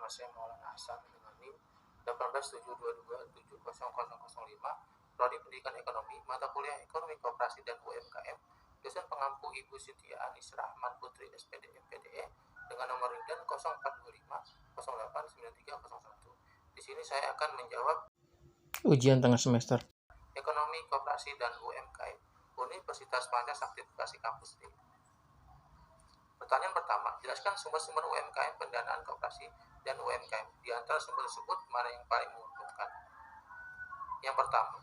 nama saya Maulana Hasan dengan NIM 18722700005, Prodi Pendidikan Ekonomi, mata kuliah Ekonomi Koperasi dan UMKM, dosen pengampu Ibu Siti Anis Rahman Putri SPD MPDE dengan nomor RIDAN 0425089301. Di sini saya akan menjawab ujian tengah semester. Ekonomi Koperasi dan UMKM, Universitas Manca Sakti Bekasi Kampus D. Pertanyaan pertama, jelaskan sumber-sumber UMKM pendanaan koperasi dan UMKM. Di antara sumber tersebut, mana yang paling menguntungkan? Yang pertama,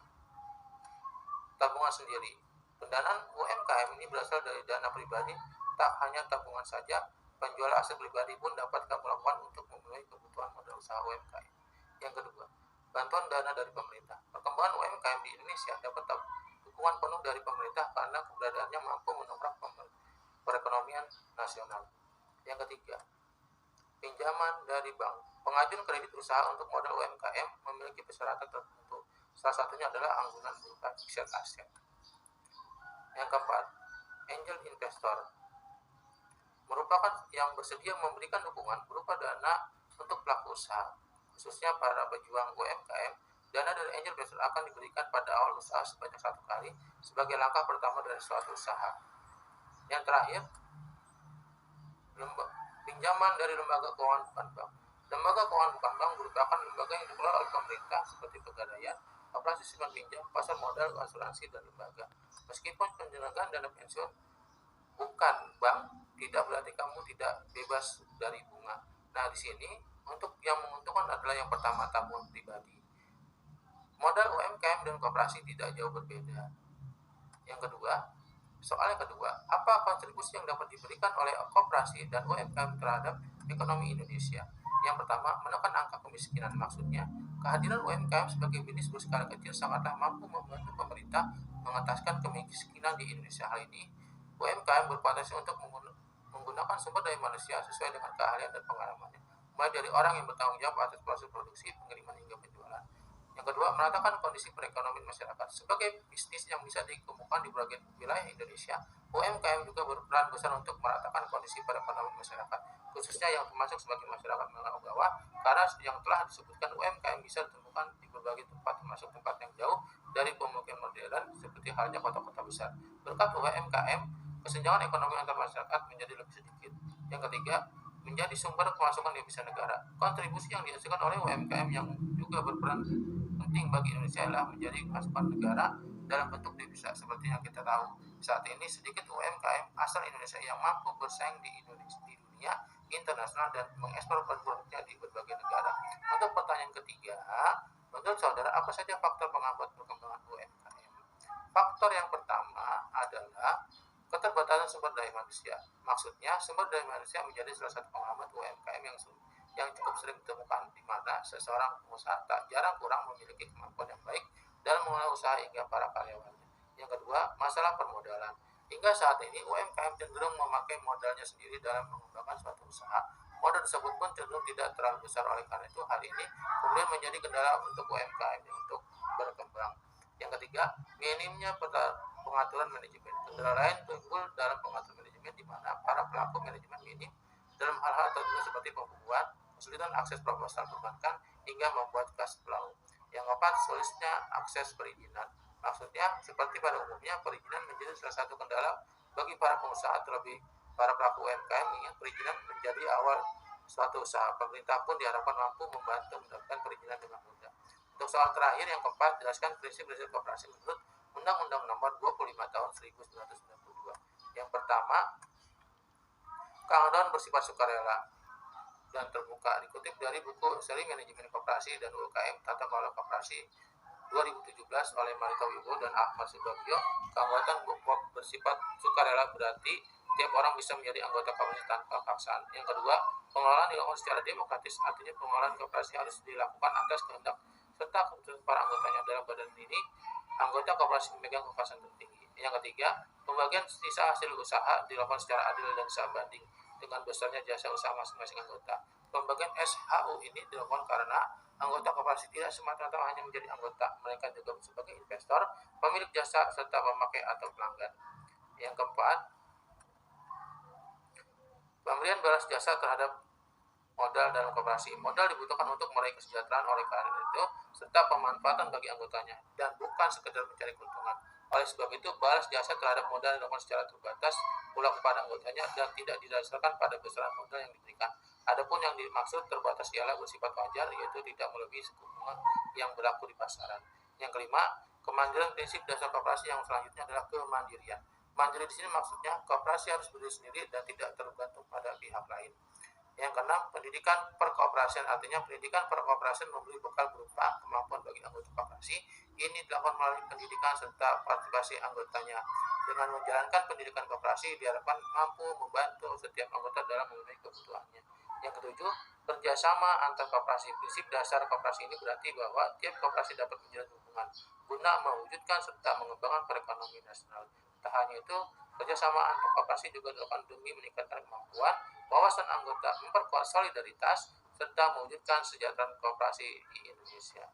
tabungan sendiri. Pendanaan UMKM ini berasal dari dana pribadi, tak hanya tabungan saja, penjual aset pribadi pun dapat kamu lakukan untuk memenuhi kebutuhan modal usaha UMKM. Yang kedua, bantuan dana dari pemerintah. Perkembangan UMKM di Indonesia dapat dukungan penuh dari pemerintah karena keberadaannya mampu mendongkrak perekonomian nasional. Yang ketiga, pinjaman dari bank. Pengajuan kredit usaha untuk modal UMKM memiliki persyaratan tertentu. Salah satunya adalah anggunan berupa fixed asset. Yang keempat, angel investor merupakan yang bersedia memberikan dukungan berupa dana untuk pelaku usaha, khususnya para pejuang UMKM. Dana dari angel investor akan diberikan pada awal usaha sebanyak 1 kali sebagai langkah pertama dari suatu usaha. Yang terakhir, pinjaman dari lembaga keuangan bukan bank. Lembaga keuangan bukan bank merupakan lembaga yang dikelola oleh pemerintah seperti Pegadaian, operasi simpan pinjam, pasar modal, asuransi, dan lembaga. Meskipun penyelenggaraan dana pensiun bukan bank, tidak berarti kamu tidak bebas dari bunga. Nah, di sini untuk yang menguntungkan adalah yang pertama, tabungan pribadi. Modal UMKM dan koperasi tidak jauh berbeda. Yang kedua, soal yang kedua, apa kontribusi yang dapat diberikan oleh koperasi dan UMKM terhadap ekonomi Indonesia? Yang pertama, menekan angka kemiskinan. Maksudnya, kehadiran UMKM sebagai bisnis berskala kecil sangatlah mampu membantu pemerintah mengentaskan kemiskinan di Indonesia. Hal ini, UMKM berpotensi untuk menggunakan sumber daya manusia sesuai dengan keahlian dan pengalamannya, mulai dari orang yang bertanggung jawab atas proses produksi, pengiriman, hingga penjualan. Yang kedua, meratakan kondisi perekonomian masyarakat. Sebagai bisnis yang bisa dikembangkan di berbagai wilayah Indonesia, UMKM juga berperan besar untuk meratakan kondisi perekonomian masyarakat, khususnya yang termasuk sebagai masyarakat menengah ke bawah, karena yang telah disebutkan UMKM bisa ditemukan di berbagai tempat, termasuk tempat yang jauh dari pemukiman modern, seperti halnya kota-kota besar. Berkat UMKM, kesenjangan ekonomi antar masyarakat menjadi lebih sedikit. Yang ketiga, menjadi sumber pemasukan devisa negara. Kontribusi yang dihasilkan oleh UMKM yang juga berperan penting bagi Indonesia adalah menjadi pemasukan negara dalam bentuk devisa. Seperti yang kita tahu, saat ini sedikit UMKM asal Indonesia yang mampu bersaing di dunia internasional dan mengekspor produknya di berbagai negara. Untuk pertanyaan ketiga, menurut saudara, apa saja faktor penghambat perkembangan UMKM? Faktor yang pertama adalah keterbatasan sumber daya manusia. Maksudnya, sumber daya manusia menjadi salah satu penghambat UMKM yang cukup sering ditemukan, di mana seseorang pengusaha tak jarang kurang memiliki kemampuan yang baik dalam mengelola usaha hingga para karyawannya. Yang kedua, masalah permodalan. Hingga saat ini, UMKM cenderung memakai modalnya sendiri dalam mengembangkan suatu usaha. Modal tersebut pun cenderung tidak terlalu besar, oleh karena itu hal ini kemudian menjadi kendala untuk UMKM untuk berkembang. Yang ketiga, minimnya pengaturan manajemen. Kendala lain timbul dalam pengaturan manajemen, di mana para pelaku manajemen minim dalam hal-hal tertentu seperti pembukuan, kesulitan akses proposal perbankan, hingga membuat cash flow. Yang keempat, sulitnya akses perizinan. Maksudnya, seperti pada umumnya, perizinan menjadi salah satu kendala bagi para pengusaha, terlebih para pelaku UMKM, mengingat perizinan menjadi awal suatu usaha. Pemerintah pun diharapkan mampu membantu mendapatkan perizinan dengan mudah. Untuk soal terakhir, yang keempat, jelaskan prinsip-prinsip koperasi menurut Undang-Undang Nomor 25 Tahun 1992. Yang pertama, keanggotaan bersifat sukarela dan terbuka. Dikutip dari buku Seri Manajemen Koperasi dan UMKM Tata Kelola Koperasi 2017 oleh Marita Wibowo dan Ahmad Subagio, keanggotaan bersifat sukarela berarti tiap orang bisa menjadi anggota koperasi tanpa paksaan. Yang kedua, pengelolaan dilakukan secara demokratis, artinya pengelolaan koperasi harus dilakukan atas kehendak serta keputusan para anggotanya. Dalam badan ini, anggota koperasi memegang kekuasaan tertinggi. Yang ketiga, pembagian sisa hasil usaha dilakukan secara adil dan sebanding dengan besarnya jasa usaha masing-masing anggota. Pembagian SHU ini dilakukan karena anggota koperasi tidak semata-mata hanya menjadi anggota, mereka juga sebagai investor, pemilik jasa, serta pemakai atau pelanggan. Yang keempat, pemberian balas jasa terhadap modal dalam koperasi. Modal dibutuhkan untuk meraih kesejahteraan oleh karena itu, serta pemanfaatan bagi anggotanya, dan bukan sekedar mencari keuntungan. Oleh sebab itu, balas jasa terhadap modal dilakukan secara terbatas pula kepada anggotanya dan tidak didasarkan pada besaran modal yang diberikan. Adapun yang dimaksud terbatas ialah bersifat wajar, yaitu tidak melebihi suku bunga yang berlaku di pasaran. Yang kelima, kemandirian. Prinsip dasar koperasi yang selanjutnya adalah kemandirian. Mandiri di sini maksudnya koperasi harus berdiri sendiri dan tidak tergantung pada pihak lain. Yang keenam, pendidikan perkooperasian. Artinya pendidikan perkooperasian memberi bekal berupa kemampuan bagi anggota koperasi. Ini dilakukan melalui pendidikan serta partisipasi anggotanya. Dengan menjalankan pendidikan koperasi diharapkan mampu membantu setiap anggota dalam memenuhi kebutuhannya. Yang ketujuh, kerjasama antar koperasi. Prinsip dasar koperasi ini berarti bahwa tiap koperasi dapat menjalin hubungan guna mewujudkan serta mengembangkan perekonomian nasional. Tak hanya itu, kerjasama antar koperasi juga dilakukan demi meningkatkan kemampuan wawasan anggota, memperkuat solidaritas, serta mewujudkan kesejahteraan koperasi di Indonesia.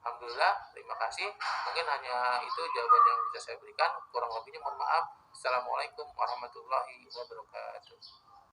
Alhamdulillah, terima kasih. Mungkin hanya itu jawaban yang bisa saya berikan. Kurang lebihnya mohon maaf. Assalamualaikum warahmatullahi wabarakatuh.